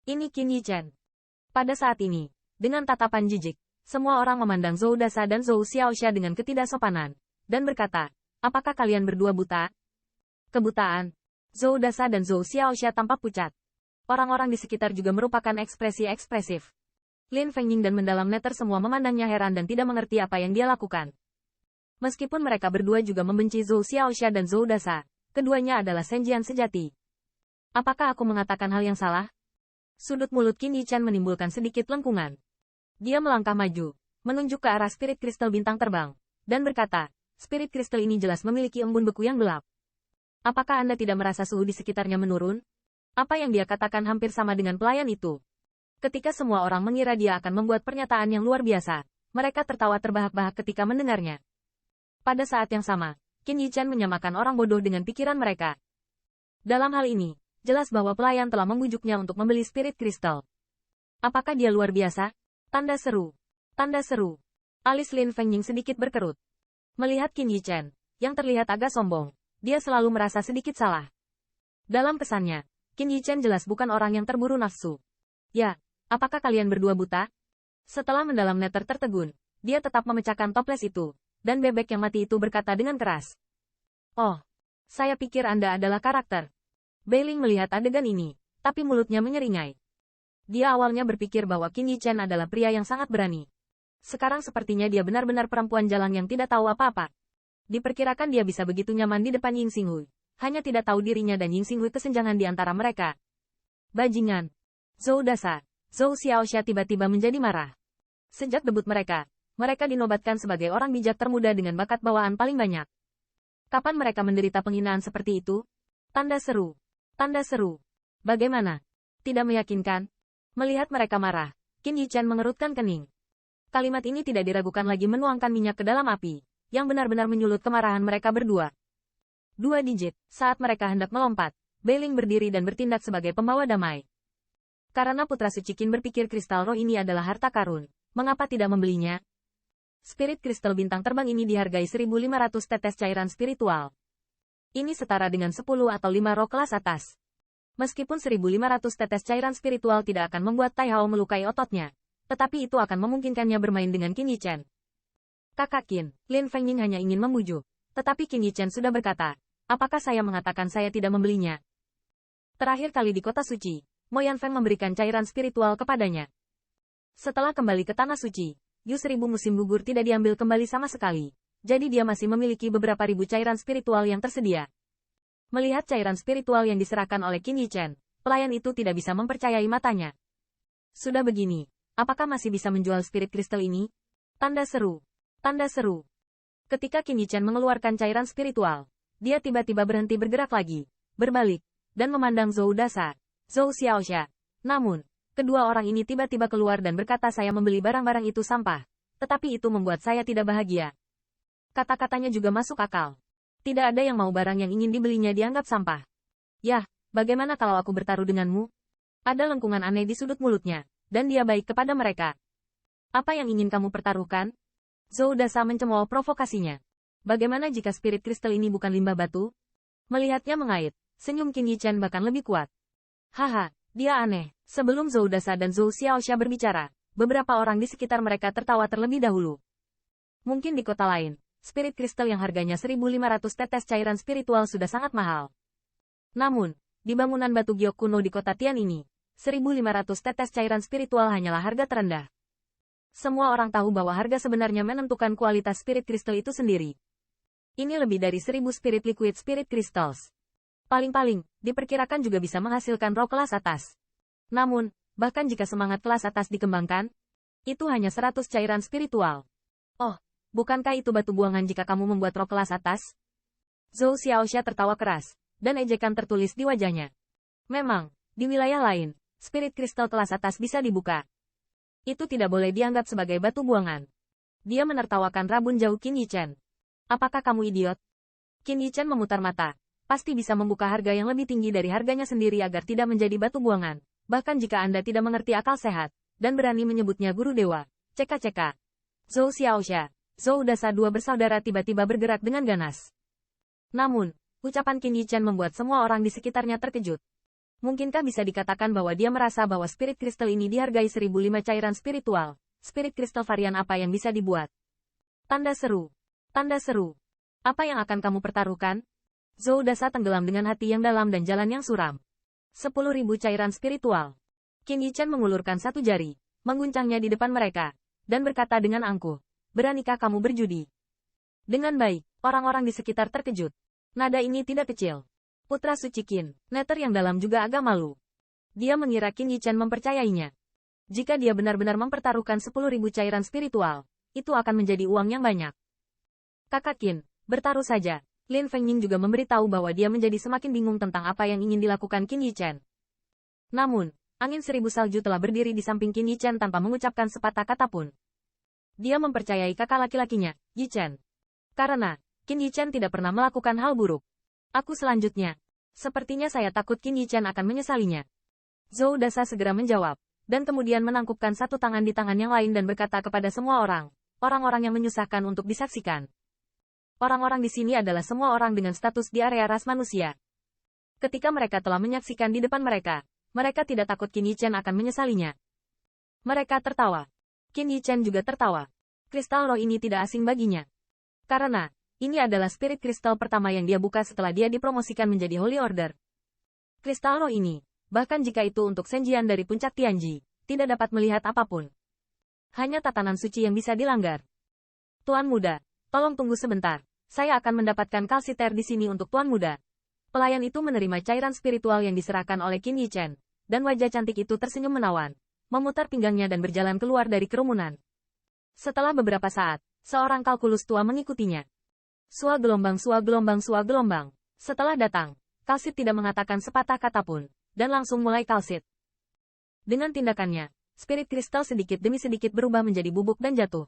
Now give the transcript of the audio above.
Ini Qin Yichen. Pada saat ini, dengan tatapan jijik, semua orang memandang Zhou Dasa dan Zhou Xiaoxia dengan ketidaksopanan, dan berkata, apakah kalian berdua buta? Kebutaan. Zhou Dasa dan Zhou Xiaoxia tampak pucat. Orang-orang di sekitar juga merupakan ekspresi ekspresif. Lin Fengying dan mendalam netter semua memandangnya heran dan tidak mengerti apa yang dia lakukan. Meskipun mereka berdua juga membenci Zhou Xiaoxia dan Zhou Dasa, keduanya adalah Senjian sejati. Apakah aku mengatakan hal yang salah? Sudut mulut Qin Yichen menimbulkan sedikit lengkungan. Dia melangkah maju, menunjuk ke arah spirit kristal bintang terbang, dan berkata, spirit kristal ini jelas memiliki embun beku yang gelap. Apakah Anda tidak merasa suhu di sekitarnya menurun? Apa yang dia katakan hampir sama dengan pelayan itu. Ketika semua orang mengira dia akan membuat pernyataan yang luar biasa, mereka tertawa terbahak-bahak ketika mendengarnya. Pada saat yang sama, Qin Yichen menyamakan orang bodoh dengan pikiran mereka. Dalam hal ini, jelas bahwa pelayan telah membujuknya untuk membeli spirit kristal. Apakah dia luar biasa? Tanda seru. Tanda seru. Alis Lin Fengying sedikit berkerut. Melihat Qin Yichen, yang terlihat agak sombong, dia selalu merasa sedikit salah. Dalam pesannya, Qin Yichen jelas bukan orang yang terburu nafsu. Ya, apakah kalian berdua buta? Setelah mendalam netter tertegun, dia tetap memecahkan toples itu, dan bebek yang mati itu berkata dengan keras. Oh, saya pikir Anda adalah karakter. Beiling melihat adegan ini, tapi mulutnya menyeringai. Dia awalnya berpikir bahwa Qin Yichen adalah pria yang sangat berani. Sekarang sepertinya dia benar-benar perempuan jalan yang tidak tahu apa-apa. Diperkirakan dia bisa begitu nyaman di depan Ying Xinghui, hanya tidak tahu dirinya dan Ying Xinghui kesenjangan di antara mereka. Bajingan. Zhou Dasa, Zhou Xiaoxia tiba-tiba menjadi marah. Sejak debut mereka dinobatkan sebagai orang bijak termuda dengan bakat bawaan paling banyak. Kapan mereka menderita penghinaan seperti itu? Tanda seru. Tanda seru. Bagaimana? Tidak meyakinkan? Melihat mereka marah, Qin Yichen mengerutkan kening. Kalimat ini tidak diragukan lagi menuangkan minyak ke dalam api, yang benar-benar menyulut kemarahan mereka berdua. 2 digit, saat mereka hendak melompat, Beiling berdiri dan bertindak sebagai pembawa damai. Karena putra suci Qin berpikir kristal roh ini adalah harta karun, mengapa tidak membelinya? Spirit kristal bintang terbang ini dihargai 1.500 tetes cairan spiritual. Ini setara dengan 10 atau 5 roh kelas atas. Meskipun 1.500 tetes cairan spiritual tidak akan membuat Tai Hao melukai ototnya, tetapi itu akan memungkinkannya bermain dengan Qin Yichen. Kakak Qin, Lin Fengying hanya ingin membujuk, tetapi Qin Yichen sudah berkata, apakah saya mengatakan saya tidak membelinya? Terakhir kali di kota suci, Mo Yanfeng memberikan cairan spiritual kepadanya. Setelah kembali ke tanah suci, Yu 1000 musim gugur tidak diambil kembali sama sekali. Jadi dia masih memiliki beberapa ribu cairan spiritual yang tersedia. Melihat cairan spiritual yang diserahkan oleh Qin Yichen, pelayan itu tidak bisa mempercayai matanya. Sudah begini, apakah masih bisa menjual spirit kristal ini? Tanda seru. Tanda seru. Ketika Qin Yichen mengeluarkan cairan spiritual, dia tiba-tiba berhenti bergerak lagi, berbalik, dan memandang Zhou Dasa, Zhou Xiaoxia. Namun, kedua orang ini tiba-tiba keluar dan berkata saya membeli barang-barang itu sampah, tetapi itu membuat saya tidak bahagia. Kata-katanya juga masuk akal. Tidak ada yang mau barang yang ingin dibelinya dianggap sampah. Yah, bagaimana kalau aku bertaruh denganmu? Ada lengkungan aneh di sudut mulutnya, dan dia baik kepada mereka. Apa yang ingin kamu pertaruhkan? Zhou Dasa mencemooh provokasinya. Bagaimana jika spirit kristal ini bukan limbah batu? Melihatnya mengait, senyum Qin Yichen bahkan lebih kuat. Haha, dia aneh. Sebelum Zhou Dasa dan Zhou Xiaoxia berbicara, beberapa orang di sekitar mereka tertawa terlebih dahulu. Mungkin di kota lain, spirit kristal yang harganya 1.500 tetes cairan spiritual sudah sangat mahal. Namun, di bangunan batu giok kuno di kota Tian ini, 1.500 tetes cairan spiritual hanyalah harga terendah. Semua orang tahu bahwa harga sebenarnya menentukan kualitas spirit kristal itu sendiri. Ini lebih dari 1.000 spirit liquid spirit crystals. Paling-paling, diperkirakan juga bisa menghasilkan roh kelas atas. Namun, bahkan jika semangat kelas atas dikembangkan, itu hanya 100 cairan spiritual. Oh, bukankah itu batu buangan jika kamu membuat roh kelas atas? Zhou Xiaoxia tertawa keras, dan ejekan tertulis di wajahnya. Memang, di wilayah lain, spirit kristal kelas atas bisa dibuka. Itu tidak boleh dianggap sebagai batu buangan. Dia menertawakan rabun jauh Qin Yichen. Apakah kamu idiot? Qin Yichen memutar mata. Pasti bisa membuka harga yang lebih tinggi dari harganya sendiri agar tidak menjadi batu buangan. Bahkan jika Anda tidak mengerti akal sehat, dan berani menyebutnya guru dewa. Ceka-ceka. Zhou Xiaoxia, Zhou Dasa dua bersaudara tiba-tiba bergerak dengan ganas. Namun, ucapan Qin Yichen membuat semua orang di sekitarnya terkejut. Mungkinkah bisa dikatakan bahwa dia merasa bahwa spirit crystal ini dihargai 1005 cairan spiritual? Spirit crystal varian apa yang bisa dibuat? Tanda seru. Tanda seru. Apa yang akan kamu pertaruhkan? Zhou Dasa tenggelam dengan hati yang dalam dan jalan yang suram. 10.000 cairan spiritual. Qin Yichen mengulurkan satu jari, mengguncangnya di depan mereka, dan berkata dengan angkuh, "Beranikah kamu berjudi?" Dengan baik, orang-orang di sekitar terkejut. Nada ini tidak kecil. Putra suci Qin, Nether yang dalam juga agak malu. Dia mengira Qin Yichen mempercayainya. Jika dia benar-benar mempertaruhkan 10.000 cairan spiritual, itu akan menjadi uang yang banyak. Kakak Qin, bertaruh saja. Lin Fengning juga memberitahu bahwa dia menjadi semakin bingung tentang apa yang ingin dilakukan Qin Yichen. Namun, angin 1000 salju telah berdiri di samping Qin Yichen tanpa mengucapkan sepatah kata pun. Dia mempercayai kakak laki-lakinya, Yichen. Karena, Qin Yichen tidak pernah melakukan hal buruk. Aku selanjutnya. Sepertinya saya takut Qin Yichen akan menyesalinya. Zhou Dasa segera menjawab, dan kemudian menangkupkan satu tangan di tangan yang lain dan berkata kepada semua orang, orang-orang yang menyusahkan untuk disaksikan. Orang-orang di sini adalah semua orang dengan status di area ras manusia. Ketika mereka telah menyaksikan di depan mereka, mereka tidak takut Qin Yichen akan menyesalinya. Mereka tertawa. Qin Yichen juga tertawa. Kristal roh ini tidak asing baginya. Karena, ini adalah spirit kristal pertama yang dia buka setelah dia dipromosikan menjadi Holy Order. Kristal roh ini, bahkan jika itu untuk Senjian dari puncak Tianji, tidak dapat melihat apapun. Hanya tatanan suci yang bisa dilanggar. Tuan muda, tolong tunggu sebentar. Saya akan mendapatkan kalsiter di sini untuk Tuan muda. Pelayan itu menerima cairan spiritual yang diserahkan oleh Qin Yichen, dan wajah cantik itu tersenyum menawan, memutar pinggangnya dan berjalan keluar dari kerumunan. Setelah beberapa saat, seorang kalkulus tua mengikutinya. Sua gelombang, sua gelombang, sua gelombang. Setelah datang, Kalsit tidak mengatakan sepatah kata pun, dan langsung mulai kalsit. Dengan tindakannya, spirit kristal sedikit demi sedikit berubah menjadi bubuk dan jatuh.